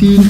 3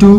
2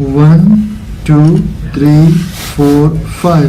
1 2 3 4 5.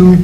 2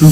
2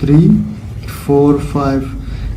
3 4 5.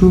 2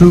2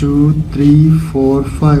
2 3 4 5.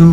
2